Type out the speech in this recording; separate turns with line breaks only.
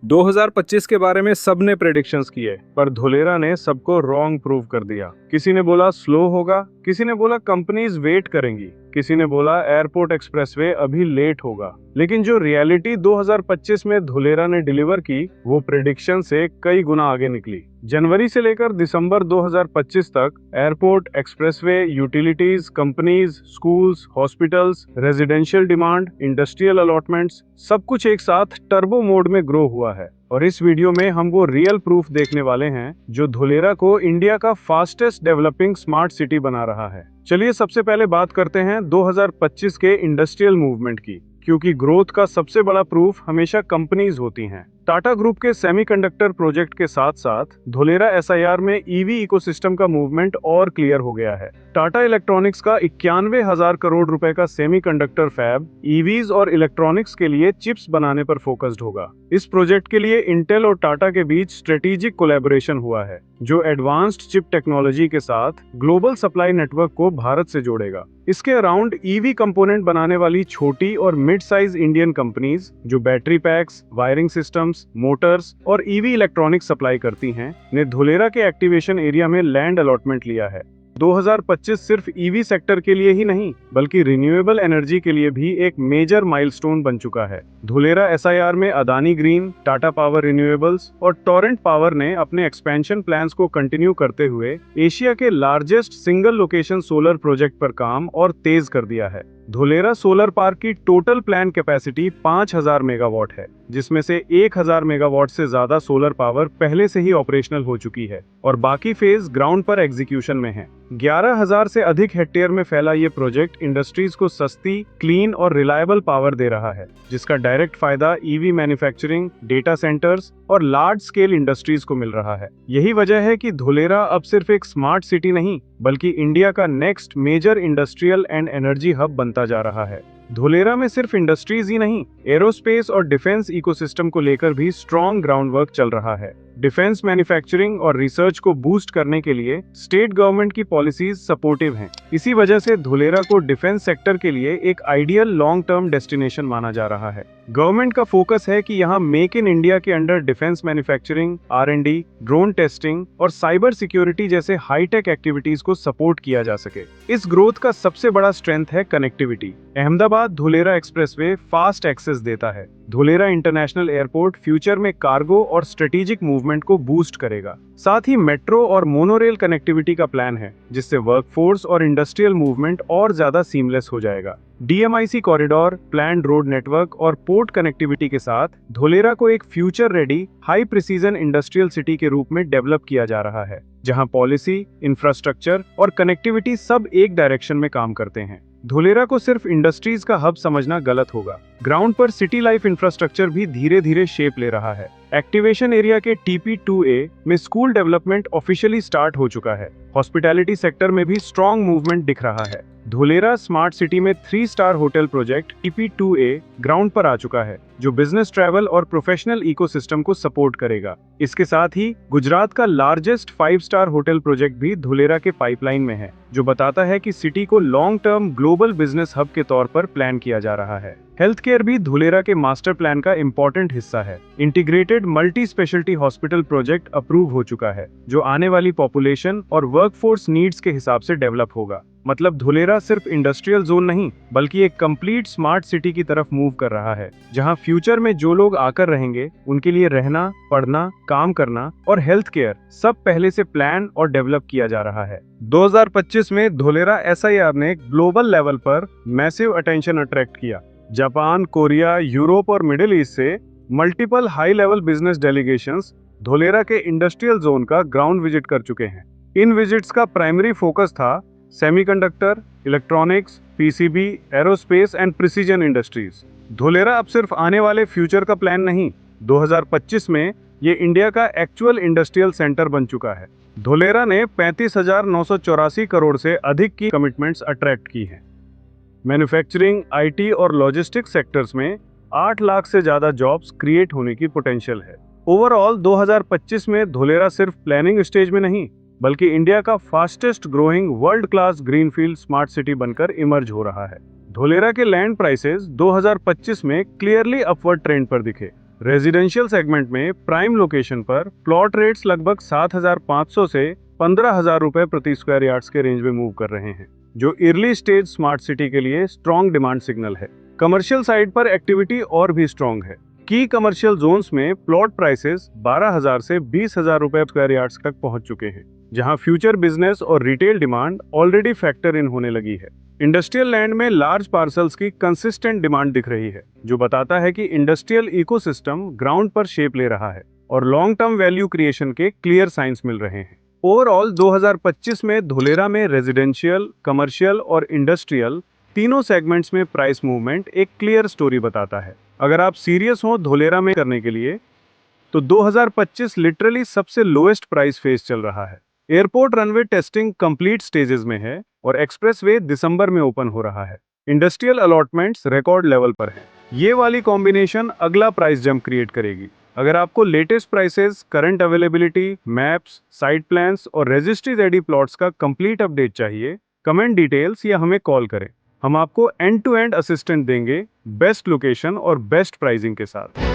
2025 के बारे में सबने प्रेडिक्शंस किए, पर धुलेरा ने सबको रॉन्ग प्रूव कर दिया। किसी ने बोला स्लो होगा, किसी ने बोला कंपनीज वेट करेंगी, किसी ने बोला एयरपोर्ट एक्सप्रेसवे अभी लेट होगा। लेकिन जो रियलिटी 2025 में धुलेरा ने डिलीवर की, वो प्रेडिक्शन से कई गुना आगे निकली। जनवरी से लेकर दिसंबर 2025 तक airport, expressway, utilities, companies, schools, hospitals, residential demand, industrial allotments, सब कुछ एक साथ टर्बो मोड में ग्रो हुआ है। और इस वीडियो में हम वो रियल प्रूफ देखने वाले हैं जो धुलेरा को इंडिया का फास्टेस्ट डेवलपिंग स्मार्ट सिटी बना रहा है। चलिए सबसे पहले बात करते हैं 2025 के इंडस्ट्रियल मूवमेंट की, क्योंकि ग्रोथ का सबसे बड़ा प्रूफ हमेशा कंपनीज होती हैं। टाटा ग्रुप के सेमीकंडक्टर प्रोजेक्ट के साथ साथ धुलेरा एसआईआर में ईवी इकोसिस्टम का मूवमेंट और क्लियर हो गया है। टाटा इलेक्ट्रॉनिक्स का 91,000 करोड़ रुपए का सेमीकंडक्टर फैब ईवीज और इलेक्ट्रॉनिक्स के लिए चिप्स बनाने पर फोकस्ड होगा। इस प्रोजेक्ट के लिए इंटेल और टाटा के बीच स्ट्रेटेजिक कोलैबोरेशन हुआ है, जो एडवांस्ड चिप टेक्नोलॉजी के साथ ग्लोबल सप्लाई नेटवर्क को भारत से जोड़ेगा। इसके अराउंड ईवी कंपोनेंट बनाने वाली छोटी और मिड साइज इंडियन कंपनीज जो battery PACS, wiring systems, Motors और ईवी इलेक्ट्रॉनिक्स सप्लाई करती हैं, ने धुलेरा के एक्टिवेशन एरिया में लैंड अलॉटमेंट लिया है। 2025 सिर्फ ईवी सेक्टर के लिए ही नहीं, बल्कि रिन्यूएबल एनर्जी के लिए भी एक मेजर माइलस्टोन बन चुका है। धुलेरा एसआईआर में Adani green, Tata power renewables और टोरेंट पावर ने अपने एक्सपेंशन प्लान्स को कंटिन्यू करते हुए एशिया के largest single location solar project पर काम और तेज कर दिया है। धुलेरा सोलर पार्क की टोटल प्लान कैपेसिटी 5000 मेगावाट है, जिसमें से 1000 मेगावाट से ज्यादा सोलर पावर पहले से ही ऑपरेशनल हो चुकी है और बाकी फेज ग्राउंड पर एग्जीक्यूशन में है। 11,000 से अधिक हेक्टेयर में फैला ये प्रोजेक्ट इंडस्ट्रीज को सस्ती, क्लीन और रिलायबल पावर दे रहा है, जिसका डायरेक्ट फायदा ईवी मैन्युफैक्चरिंग, डेटा सेंटर्स और लार्ज स्केल इंडस्ट्रीज को मिल रहा है। यही वजह है कि धुलेरा अब सिर्फ एक स्मार्ट सिटी नहीं, बल्कि इंडिया का next major industrial and energy hub बनता जा रहा है। धुलेरा में सिर्फ इंडस्ट्रीज ही नहीं, एरोस्पेस और डिफेंस इकोसिस्टम को लेकर भी स्ट्रॉन्ग ग्राउंड वर्क चल रहा है। डिफेंस मैन्युफैक्चरिंग और रिसर्च को बूस्ट करने के लिए स्टेट गवर्नमेंट की पॉलिसीज सपोर्टिव हैं। इसी वजह से धुलेरा को डिफेंस सेक्टर के लिए एक आइडियल लॉन्ग टर्म डेस्टिनेशन माना जा रहा है। गवर्नमेंट का फोकस है कि यहाँ मेक इन इंडिया के under defence manufacturing, R&D, drone testing और साइबर सिक्योरिटी जैसे हाईटेक एक्टिविटीज को सपोर्ट किया जा सके। इस ग्रोथ का सबसे बड़ा स्ट्रेंथ है connectivity. Ahmedabad Dholera expressway fast access देता है। धुलेरा इंटरनेशनल एयरपोर्ट फ्यूचर में कार्गो और स्ट्रेटेजिक मूवमेंट को बूस्ट करेगा। साथ ही मेट्रो और मोनोरेल कनेक्टिविटी का प्लान है, जिससे वर्कफोर्स और इंडस्ट्रियल मूवमेंट और ज्यादा सीमलेस हो जाएगा। DMIC corridor, planned road network और पोर्ट कनेक्टिविटी के साथ धुलेरा को एक future ready, high precision industrial city के रूप में डेवलप किया जा रहा है, जहां पॉलिसी, इंफ्रास्ट्रक्चर और कनेक्टिविटी सब एक डायरेक्शन में काम करते हैं। धुलेरा को सिर्फ इंडस्ट्रीज का हब समझना गलत होगा। ग्राउंड पर सिटी लाइफ इंफ्रास्ट्रक्चर भी धीरे धीरे शेप ले रहा है। एक्टिवेशन एरिया के TP2A में स्कूल डेवलपमेंट ऑफिशियली स्टार्ट हो चुका है। हॉस्पिटैलिटी सेक्टर में भी स्ट्रॉन्ग मूवमेंट दिख रहा है। धुलेरा स्मार्ट सिटी में 3 star hotel project TP2A ground पर आ चुका है, जो बिजनेस ट्रैवल और प्रोफेशनल इकोसिस्टम को सपोर्ट करेगा। इसके साथ ही गुजरात का लार्जेस्ट 5 स्टार होटल प्रोजेक्ट भी धुलेरा के पाइपलाइन में है, जो बताता है कि सिटी को long term global business hub के तौर पर प्लान किया जा रहा है। हेल्थ केयर भी धुलेरा के मास्टर प्लान का इम्पोर्टेंट हिस्सा है। Integrated multi speciality hospital project approve हो चुका है, जो आने वाली पॉपुलेशन और वर्कफोर्स नीड्स के हिसाब से डेवलप होगा। मतलब धुलेरा सिर्फ इंडस्ट्रियल जोन नहीं, बल्कि एक कंप्लीट स्मार्ट सिटी की तरफ मूव कर रहा है, जहां फ्यूचर में जो लोग आकर रहेंगे, उनके लिए रहना, पढ़ना, काम करना और हेल्थ केयर सब पहले से प्लान और डेवलप किया जा रहा है। 2025 में धुलेरा SIR ने ग्लोबल लेवल पर मैसिव अटेंशन अट्रैक्ट किया। जापान, कोरिया, यूरोप और मिडिल ईस्ट से multiple high level business delegations Dholera के इंडस्ट्रियल जोन का ग्राउंड विजिट कर चुके हैं। इन विजिट्स का प्राइमरी फोकस था semiconductor, electronics, PCB, aerospace and precision industries. Dholera अब सिर्फ आने वाले फ्यूचर का प्लान नहीं, 2025 में ये इंडिया का एक्चुअल इंडस्ट्रियल सेंटर बन चुका है। धुलेरा ने 35,984 करोड़ से अधिक की कमिटमेंट्स अट्रैक्ट की हैं। मैन्युफैक्चरिंग, IT और लॉजिस्टिक्स सेक्टर्स में 8 लाख से ज्यादा जॉब्स क्रिएट होने की पोटेंशियल है। ओवरऑल 2025 में धुलेरा सिर्फ प्लानिंग स्टेज में नहीं, बल्कि इंडिया का fastest growing world class greenfield smart city बनकर इमर्ज हो रहा है। धुलेरा के लैंड प्राइसेस 2025 में क्लियरली अपवर्ड ट्रेंड पर दिखे। रेजिडेंशियल सेगमेंट में प्राइम लोकेशन पर प्लॉट रेट्स लगभग 7,500 से 15,000 रुपए प्रति स्क्वायर यार्ड्स के रेंज में मूव कर रहे हैं, जो अर्ली स्टेज स्मार्ट सिटी के लिए स्ट्रॉन्ग डिमांड सिग्नल है। कमर्शियल साइड पर एक्टिविटी और भी स्ट्रॉन्ग है। की कमर्शियल जोन्स में प्लॉट प्राइसेस 12,000 से 20,000 रुपए स्क्वायर यार्ड्स तक पहुंच चुके हैं, जहां फ्यूचर बिजनेस और retail demand already factor in होने लगी है। इंडस्ट्रियल लैंड में लार्ज पार्सल्स की कंसिस्टेंट डिमांड दिख रही है, जो बताता है कि इंडस्ट्रियल इकोसिस्टम ग्राउंड पर शेप ले रहा है और लॉन्ग टर्म वैल्यू क्रिएशन के क्लियर साइंस मिल रहे हैं। ओवरऑल 2025 में धुलेरा में रेजिडेंशियल, कमर्शियल और इंडस्ट्रियल तीनों सेगमेंट्स में प्राइस मूवमेंट एक क्लियर स्टोरी बताता है। अगर आप सीरियस हो धुलेरा में करने के लिए, तो 2025 लिटरली सबसे लोएस्ट प्राइस फेज चल रहा है। Airport runway testing complete stages में है और एक्सप्रेसवे दिसंबर में ओपन हो रहा है। इंडस्ट्रियल अलॉटमेंट्स रिकॉर्ड लेवल पर है। ये वाली कॉम्बिनेशन अगला प्राइस जंप क्रिएट करेगी। अगर आपको latest prices, current availability, maps, site plans और रजिस्ट्री रेडी प्लॉट्स का कंप्लीट अपडेट चाहिए, कमेंट डिटेल्स या हमें कॉल करें। हम आपको एंड टू एंड असिस्टेंट देंगे, बेस्ट लोकेशन और बेस्ट प्राइसिंग के साथ।